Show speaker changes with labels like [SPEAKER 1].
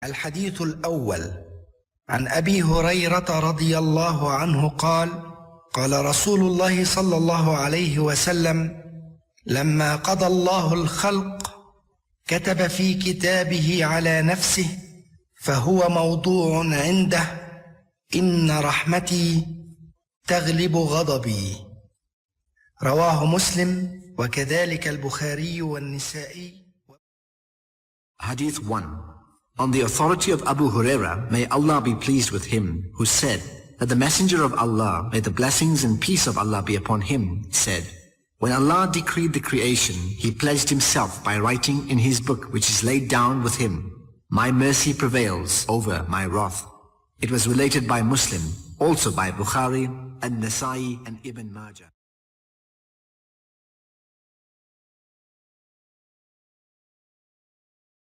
[SPEAKER 1] الحديث الأول عن أبي هريرة رضي الله عنه قال: قال رسول الله صلى الله عليه وسلم: لما قضى الله الخلق كتب في كتابه على نفسه فهو موضوع عنده: إن رحمتي تغلب غضبي. رواه مسلم وكذلك البخاري والنسائي.
[SPEAKER 2] Hadith 1. On the authority of Abu Huraira, may Allah be pleased with him, who said that the Messenger of Allah, may the blessings and peace of Allah be upon him, said, when Allah decreed the creation, He pledged Himself by writing in His book which is laid down with Him, my mercy prevails over my wrath. It was related by Muslim, also by Bukhari, and Nasa'i and Ibn Majah.